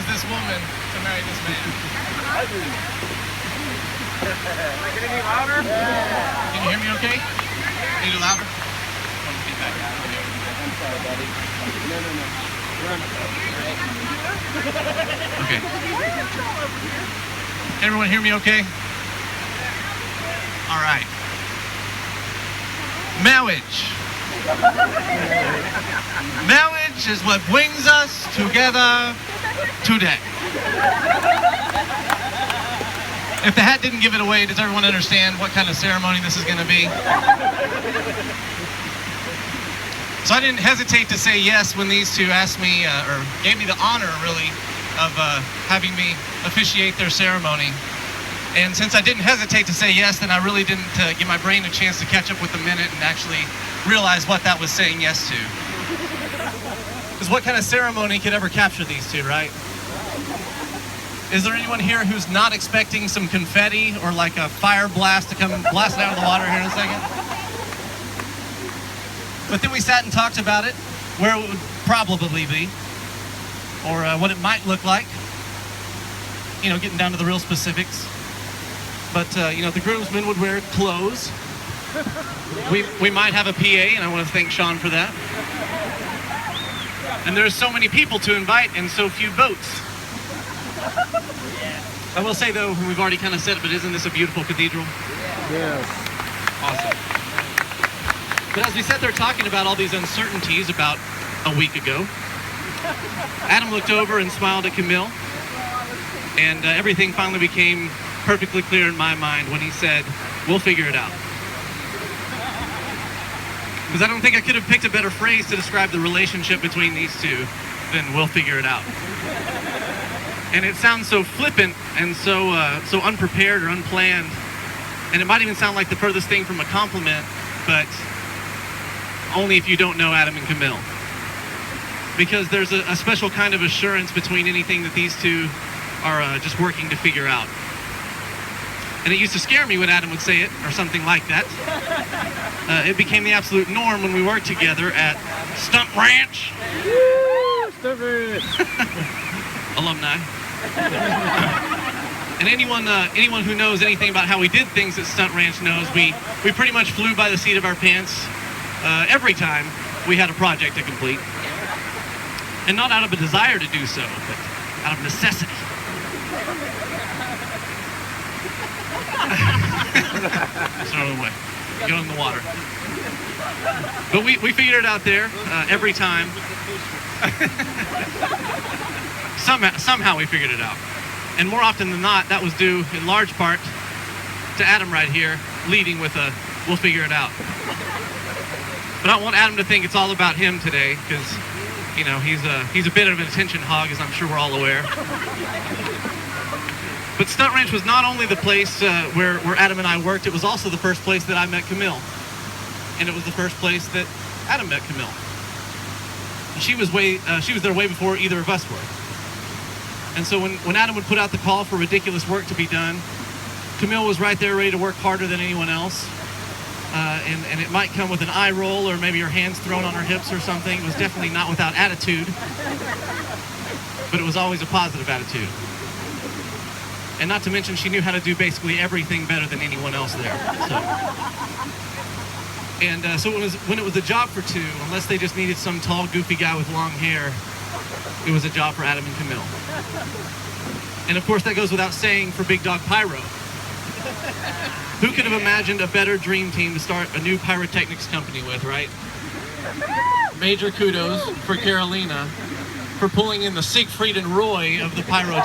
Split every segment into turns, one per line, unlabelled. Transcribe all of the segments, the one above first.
this woman to marry this man?
Can it be louder?
Can you hear me okay? Need it louder? Want feedback?
I'm sorry, buddy. No.
Okay. Can everyone hear me okay? All right. Marriage. Marriage is what brings us together today. If the hat didn't give it away, does everyone understand what kind of ceremony this is going to be? So I didn't hesitate to say yes when these two asked me, or gave me the honor, really, of having me officiate their ceremony. And since I didn't hesitate to say yes, then I really didn't give my brain a chance to catch up with the minute and actually realize what that was saying yes to. Because what kind of ceremony could ever capture these two, right? Is there anyone here who's not expecting some confetti or like a fire blast to come blast out of the water here in a second? But then we sat and talked about it, where it would probably be, or what it might look like. You know, getting down to the real specifics. But, you know, the groomsmen would wear clothes. We might have a PA, and I want to thank Sean for that. And there's so many people to invite and so few boats. I will say, though, we've already kind of said it, but isn't this a beautiful cathedral?
Yes.
Awesome. But as we sat there talking about all these uncertainties about a week ago, Adam looked over and smiled at Camille, and everything finally became perfectly clear in my mind when he said, "We'll figure it out." Because I don't think I could have picked a better phrase to describe the relationship between these two than "we'll figure it out." And it sounds so flippant and so unprepared or unplanned, and it might even sound like the furthest thing from a compliment, but only if you don't know Adam and Camille. Because there's a special kind of assurance between anything that these two are just working to figure out. And it used to scare me when Adam would say it, or something like that. It became the absolute norm when we worked together at Stunt Ranch.
Woo! Stunt Ranch.
Alumni. And anyone who knows anything about how we did things at Stunt Ranch knows we pretty much flew by the seat of our pants every time we had a project to complete. And not out of a desire to do so, but out of necessity. Throw it away. Get in the water. But we figured it out there every time. Somehow we figured it out. And more often than not, that was due in large part to Adam right here leading with a "we'll figure it out." But I don't want Adam to think it's all about him today, because, you know, he's a bit of an attention hog, as I'm sure we're all aware. But Stunt Ranch was not only the place where Adam and I worked, it was also the first place that I met Camille. And it was the first place that Adam met Camille. And she was there way before either of us were. And so when Adam would put out the call for ridiculous work to be done, Camille was right there ready to work harder than anyone else. And it might come with an eye roll or maybe her hands thrown on her hips or something. It was definitely not without attitude, but it was always a positive attitude. And not to mention, she knew how to do basically everything better than anyone else there. So when it was a job for two, unless they just needed some tall, goofy guy with long hair, it was a job for Adam and Camille. And of course, that goes without saying for Big Dog Pyro. Who could have imagined a better dream team to start a new pyrotechnics company with, right? Major kudos for Carolina for pulling in the Siegfried and Roy of the pyro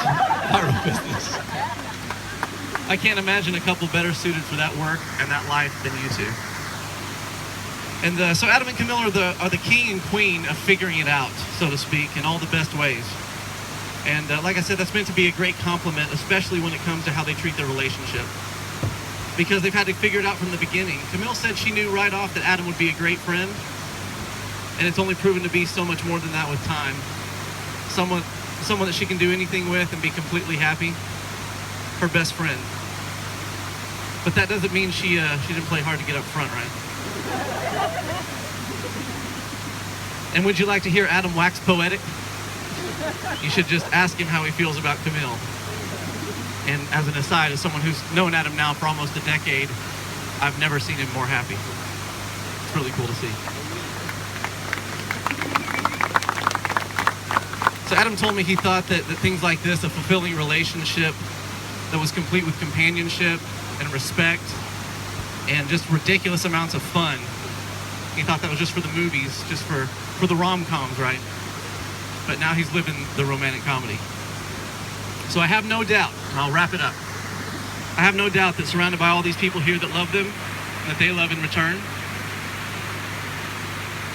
business. I can't imagine a couple better suited for that work and that life than you two. And so Adam and Camille are the king and queen of figuring it out, so to speak, in all the best ways. And like I said, that's meant to be a great compliment, especially when it comes to how they treat their relationship. Because they've had to figure it out from the beginning. Camille said she knew right off that Adam would be a great friend, and it's only proven to be so much more than that with time. Someone that she can do anything with and be completely happy. Her best friend. But that doesn't mean she didn't play hard to get up front, right? And would you like to hear Adam wax poetic? You should just ask him how he feels about Camille. And as an aside, as someone who's known Adam now for almost a decade, I've never seen him more happy. It's really cool to see. So Adam told me he thought that things like this, a fulfilling relationship that was complete with companionship and respect and just ridiculous amounts of fun, he thought that was just for the movies, just for the rom-coms, right? But now he's living the romantic comedy. So I have no doubt, and I'll wrap it up, I have no doubt that surrounded by all these people here that love them and that they love in return,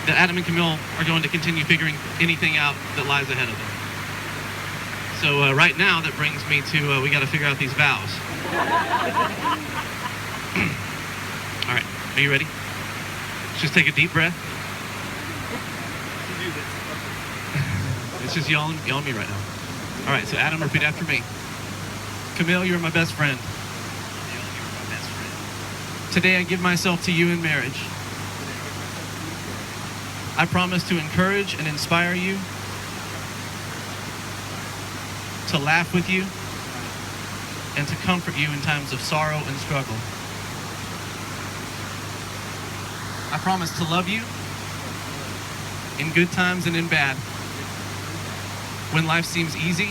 that Adam and Camille are going to continue figuring anything out that lies ahead of them. So right now, that brings me to, we got to figure out these vows. All right, are you ready? Let's just take a deep breath. It's just y'all and me right now. All right, so Adam, repeat after me. Camille, you're my best friend.
Camille, you're my best friend.
Today I give myself to you in marriage. I promise to encourage and inspire you, to laugh with you, and to comfort you in times of sorrow and struggle. I promise to love you in good times and in bad, when life seems easy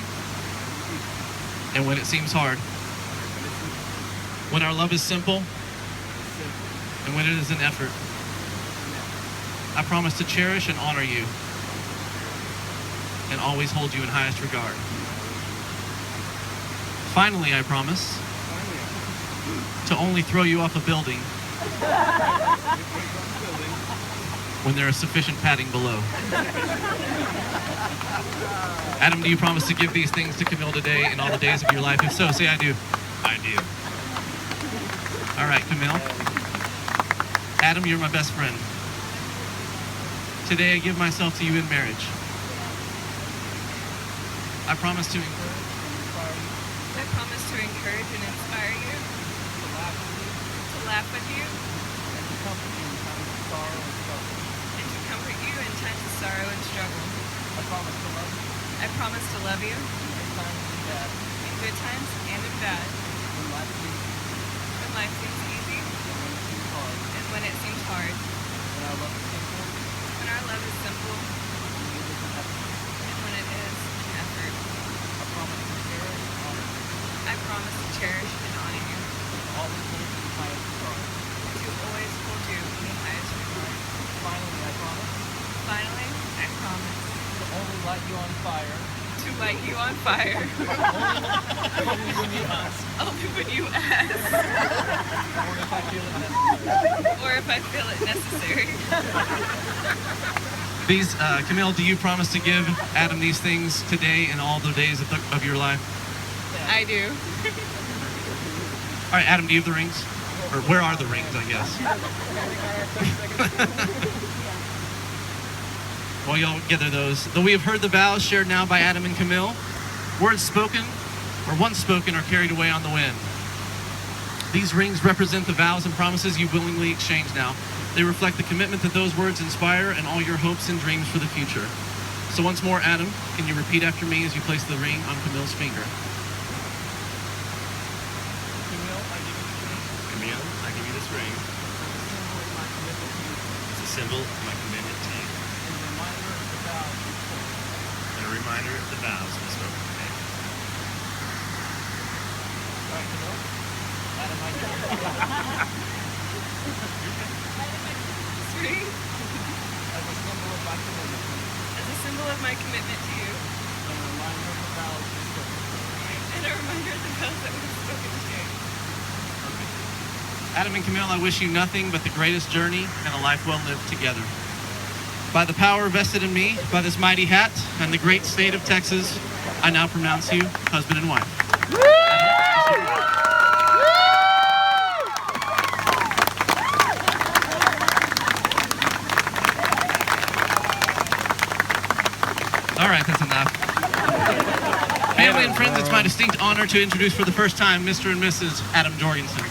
and when it seems hard, when our love is simple and when it is an effort. I promise to cherish and honor you and always hold you in highest regard. Finally, I promise to only throw you off a building when there is sufficient padding below. Adam, do you promise to give these things to Camille today and all the days of your life? If so, say I do.
I do.
All right, Camille. Adam, you're my best friend. Today I give myself to you in marriage. I promise to encourage and inspire you.
I promise to encourage and inspire you,
To laugh with you.
to laugh with you,
And to comfort you in times of sorrow and struggle.
and to comfort you in times of sorrow and struggle.
I promise to love you
I promise to love you
in good times and bad,
in good times and in bad,
when life is easy
when life seems easy
and when it seems hard,
and when it seems hard,
when our love is simple
when our love is simple
and it is an effort.
and when it is an effort.
I promise to cherish and honor you,
I promise to cherish and honor you,
to always hold you in highest regard.
to always hold you in the highest regard.
Finally, I promise
Finally, I promise
to only light you on fire
to light you on fire
only when you ask,
only when you ask,
or if I feel it necessary.
or if I feel it necessary.
These, Camille, do you promise to give Adam these things today and all the days of your life?
I do.
All right, Adam, do you have the rings? Or where are the rings, I guess? Well, y'all gather those. Though we have heard the vows shared now by Adam and Camille, words spoken or once spoken are carried away on the wind. These rings represent the vows and promises you willingly exchange now. They reflect the commitment that those words inspire and all your hopes and dreams for the future. So once more, Adam, can you repeat after me as you place the ring on Camille's finger?
Camille, I give you this ring. It's a symbol of my commitment to you. And a reminder of the vows we spoke today.
This ring
As a symbol of my commitment
as a symbol of my commitment to you
and a reminder of the vows we spoke.
and a reminder of the vows that we've spoken today.
Adam and Camille, I wish you nothing but the greatest journey and a life well lived together. By the power vested in me by this mighty hat and the great state of Texas, I now pronounce you husband and wife. All right, that's enough. Family and friends, it's my distinct honor to introduce for the first time Mr. and Mrs. Adam Jorgensen.